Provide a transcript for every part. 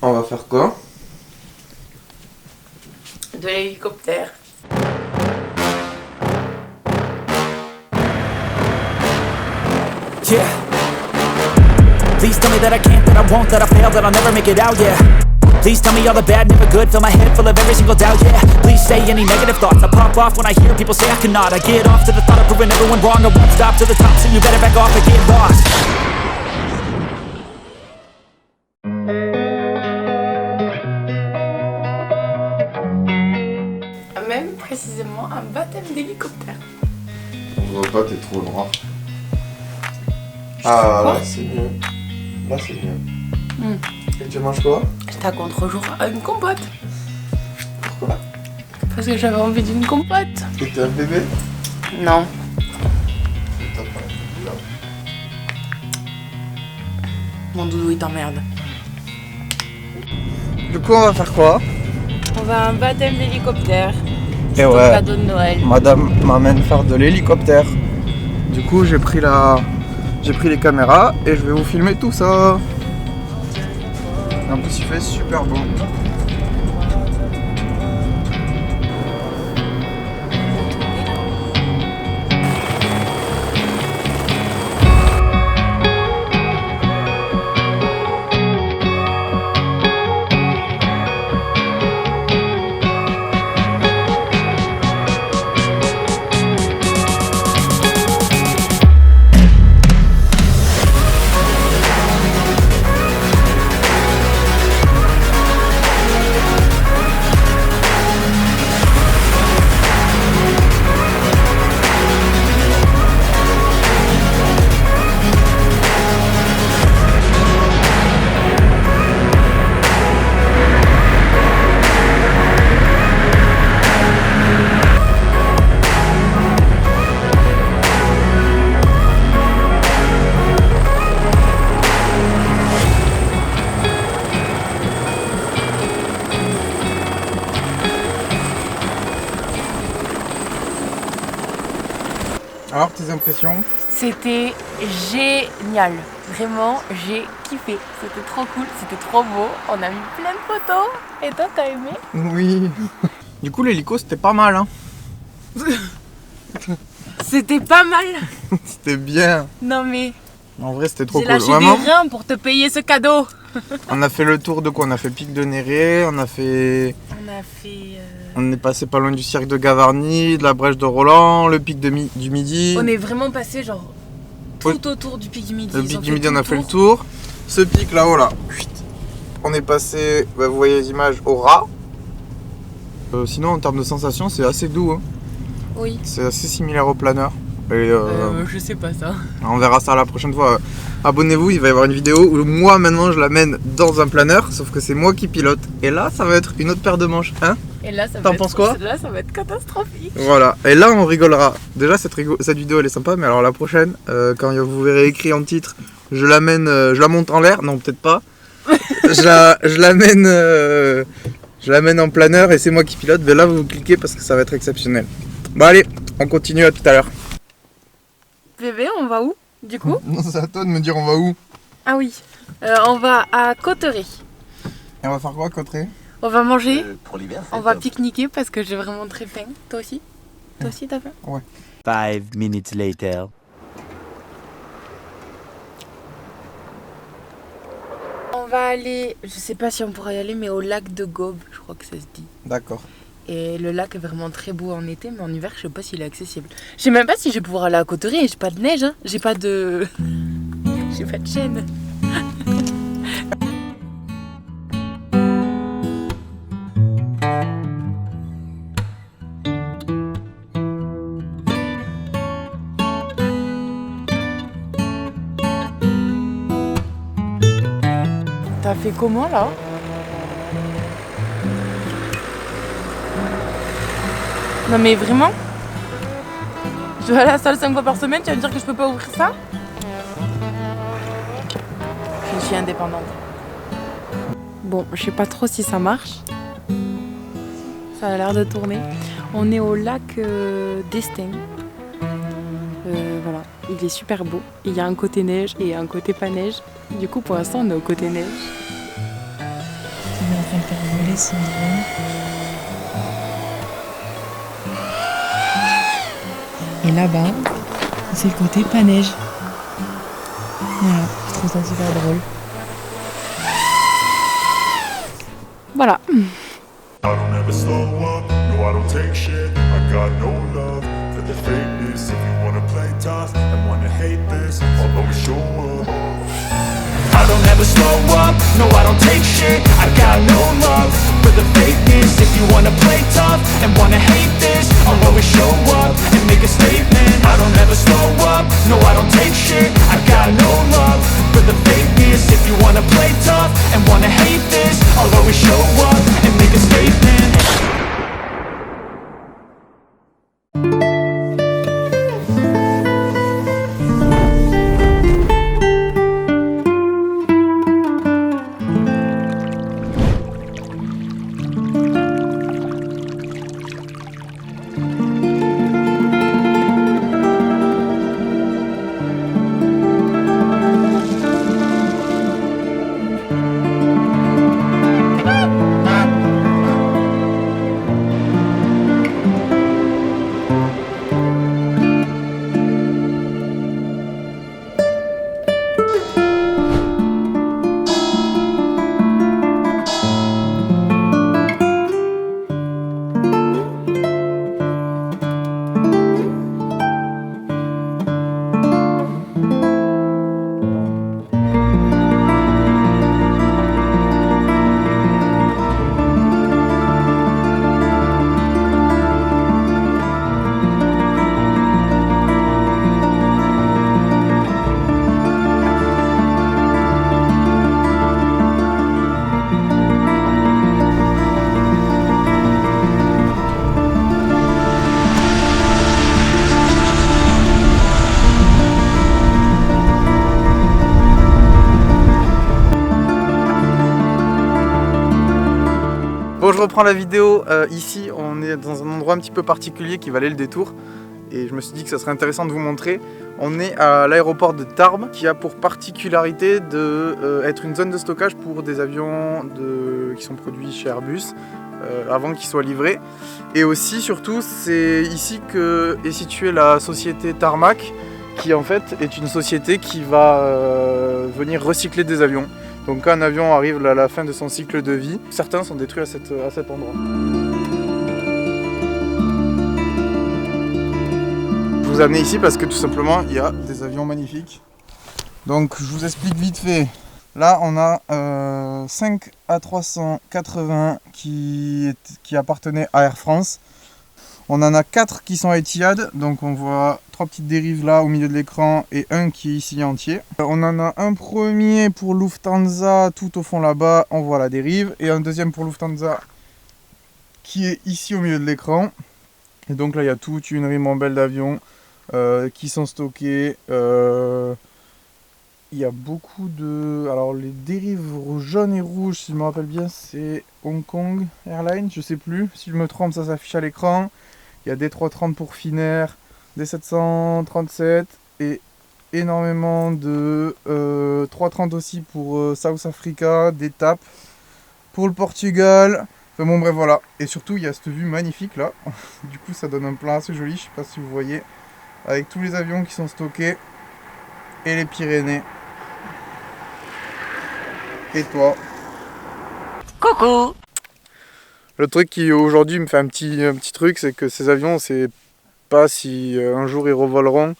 On va faire quoi? De l'hélicoptère. Yeah. Please tell me that I can't, that I won't, that I fail, that I'll never make it out, yeah. Please tell me all the bad, never good, fill my head full of every single doubt, yeah. Please say any negative thoughts, I pop off when I hear people say I cannot. I get off to the thought of proving everyone wrong, I won't stop to the top, so you better back off and get lost. Même précisément un baptême d'hélicoptère. On voit pas, t'es trop noir. Ah, là c'est mieux. Là c'est mieux. Et tu manges quoi? J'étais à contre-jour à une compote. Pourquoi? Parce que j'avais envie d'une compote. T'étais un bébé? Non. Mon doudou il t'emmerde. Du coup, on va faire quoi? On va à un baptême d'hélicoptère. Et Ton ouais, cadeau de Noël. madame m'amène faire de l'hélicoptère. Du coup, j'ai pris les caméras et je vais vous filmer tout ça. En plus, il fait super beau. Alors, tes impressions? C'était génial. Vraiment, j'ai kiffé. C'était trop cool, c'était trop beau. On a mis plein de photos. Et toi, t'as aimé? Oui. Du coup, l'hélico, c'était pas mal, hein. C'était pas mal. C'était bien. Non mais, En vrai, c'était trop j'ai cool. lâché Vraiment, des reins pour te payer ce cadeau. on a fait le tour de quoi? On a fait Pic de Néré, on est passé pas loin du cirque de Gavarnie, de la brèche de Roland, le pic du Midi. On est vraiment passé genre tout Oui. autour du pic du Midi. Le Ils pic ont du Midi, tout on a le fait le tour. tour. Ce pic là-haut, là, on est passé, bah, vous voyez les images, au rat. Sinon, en termes de sensations, c'est assez doux, hein. Oui. C'est assez similaire au planeur. Et, Je sais pas ça. on verra ça la prochaine fois. Abonnez-vous, il va y avoir une vidéo où moi maintenant je l'amène dans un planeur, sauf que c'est moi qui pilote. Et là, ça va être une autre paire de manches, hein? Et là, ça T'en va penses être, quoi? là, ça va être catastrophique. Voilà, et là on rigolera. Déjà cette vidéo elle est sympa, mais alors la prochaine, quand vous verrez écrit en titre, je la monte en l'air, non peut-être pas. je l'amène en planeur et c'est moi qui pilote. Mais là vous cliquez parce que ça va être exceptionnel. Bon allez, on continue, à tout à l'heure. Bébé, on va où du coup? Non, c'est à toi de me dire on va où. Ah oui, on va à Coterie. Et on va faire quoi, Coterie? On va manger, Pour l'hiver, on va pique-niquer parce que j'ai vraiment très faim. Toi aussi? Toi aussi t'as faim? 5 minutes later. On va aller, je sais pas si on pourra y aller, mais au lac de Gaume, je crois que ça se dit. D'accord. Et le lac est vraiment très beau en été, mais en hiver, je sais pas s'il est accessible. Je sais même pas si je vais pouvoir aller à Coterie, j'ai pas de neige, hein. J'ai pas de chaîne. T'as fait comment là? Non mais vraiment? Je vais à la salle 5 fois par semaine, tu vas me dire que je peux pas ouvrir ça? Je suis indépendante. Bon, je sais pas trop si ça marche. Ça a l'air de tourner. On est au lac d'Estaing. Voilà, il est super beau. Il y a un côté neige et un côté pas neige. Du coup, pour l'instant, on est au côté neige. faire voler son drone. Et là-bas, c'est le côté pas neige. Voilà, je trouve ça super drôle. Voilà. I don't ever slow up, no I don't take shit. I got no love for the fakeness. If you wanna play tough and wanna hate this, I'll always show up. I don't ever slow up, no I don't take shit. I got no love for the fakeness. If you wanna play tough and wanna hate this, I'll always show up and make a statement. I don't ever slow up, no I don't take shit. I got no love for the fakeness. If you wanna play tough and wanna hate this, I'll always show up and make a statement. Bon, je reprends la vidéo. Ici, on est dans un endroit un petit peu particulier qui valait le détour. Et je me suis dit que ça serait intéressant de vous montrer. On est à l'aéroport de Tarbes, qui a pour particularité d'être une zone de stockage pour des avions qui sont produits chez Airbus avant qu'ils soient livrés. Et aussi, surtout, c'est ici que est située la société Tarmac, qui en fait est une société qui va venir recycler des avions. Donc quand un avion arrive à la fin de son cycle de vie, certains sont détruits à cet endroit. Je vous ai amené ici parce que tout simplement il y a des avions magnifiques. Donc je vous explique vite fait. Là on a 5 A380 qui appartenaient à Air France. On en a 4 qui sont à Etihad, donc on voit 3 petites dérives là au milieu de l'écran et un qui est ici entier. On en a un premier pour Lufthansa tout au fond là-bas, on voit la dérive, et un deuxième pour Lufthansa qui est ici au milieu de l'écran. Et donc là il y a toute une ribambelle d'avions qui sont stockés. Il y a beaucoup de... Alors les dérives jaunes et rouges, si je me rappelle bien, c'est Hong Kong Airlines, je sais plus. Si je me trompe, ça s'affiche à l'écran. Il y a des 330 pour Finnair, des 737 et énormément de 330 aussi pour South Africa, des TAP pour le Portugal. Enfin bon bref voilà. Et surtout il y a cette vue magnifique là. Du coup ça donne un plan assez joli, je sais pas si vous voyez. Avec tous les avions qui sont stockés et les Pyrénées. Et toi. Coucou. Le truc qui aujourd'hui me fait un petit truc, c'est que ces avions, on sait pas si un jour ils revoleront.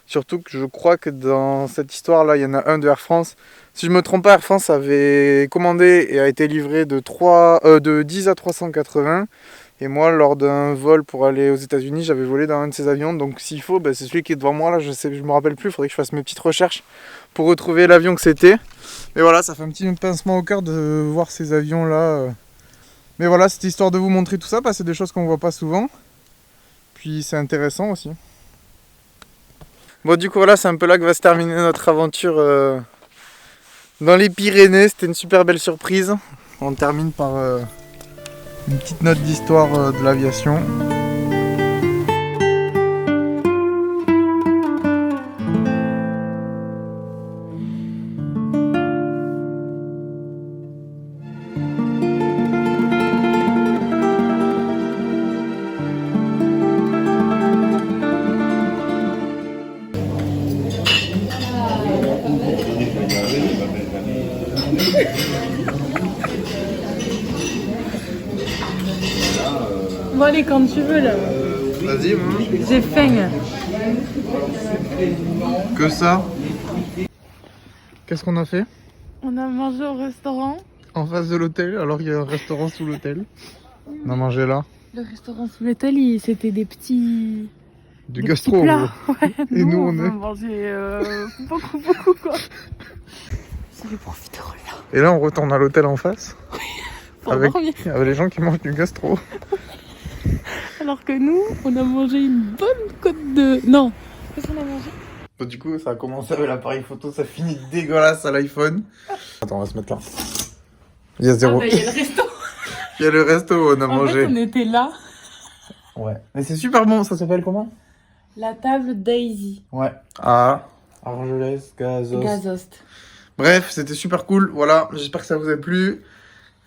Surtout que je crois que dans cette histoire-là, il y en a un de Air France. Si je me trompe pas, Air France avait commandé et a été livré de 10 à 380. Et moi, lors d'un vol pour aller aux États-Unis, j'avais volé dans un de ces avions. Donc s'il faut, c'est celui qui est devant moi là. Je me rappelle plus. Il faudrait que je fasse mes petites recherches pour retrouver l'avion que c'était. Mais voilà, ça fait un petit pincement au cœur de voir ces avions là. Mais voilà, c'était histoire de vous montrer tout ça, parce que c'est des choses qu'on voit pas souvent. Puis c'est intéressant aussi. Bon, du coup, voilà, c'est un peu là que va se terminer notre aventure dans les Pyrénées. C'était une super belle surprise. On termine par une petite note d'histoire de l'aviation. Bon allez, quand tu veux là. Vas-y, mange. J'ai faim. Que ça. Qu'est-ce qu'on a fait? On a mangé au restaurant. En face de l'hôtel, alors qu'il y a un restaurant sous l'hôtel. On a mangé là. Le restaurant sous l'hôtel, c'était des petits... Du des gastro. petits plats. Ouais, Et nous, on a est. mangé beaucoup quoi. C'est les profiteroles là. Et là, on retourne à l'hôtel en face. Pour Avec dormir. les gens qui mangent du gastro. Alors que nous, on a mangé une bonne côte de... Non. Qu'est-ce qu'on a mangé? Du coup, ça a commencé avec l'appareil photo, ça finit dégueulasse à l'iPhone. Attends, on va se mettre là. Il y a zéro. Il y a le resto. Il y a le resto où on a En mangé. fait, on était là. Ouais. Mais c'est super bon, ça s'appelle comment? La table Daisy. Ouais. À Argelès, Gazost. Gazost. Bref, c'était super cool. Voilà, j'espère que ça vous a plu.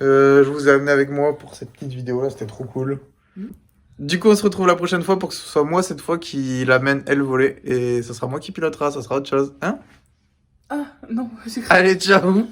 Je vous ai amené avec moi pour cette petite vidéo là, c'était trop cool. Du coup, on se retrouve la prochaine fois pour que ce soit moi cette fois qui l'amène elle voler. Et ce sera moi qui pilotera, ça sera autre chose. Hein? Ah, non, j'ai Allez, ciao!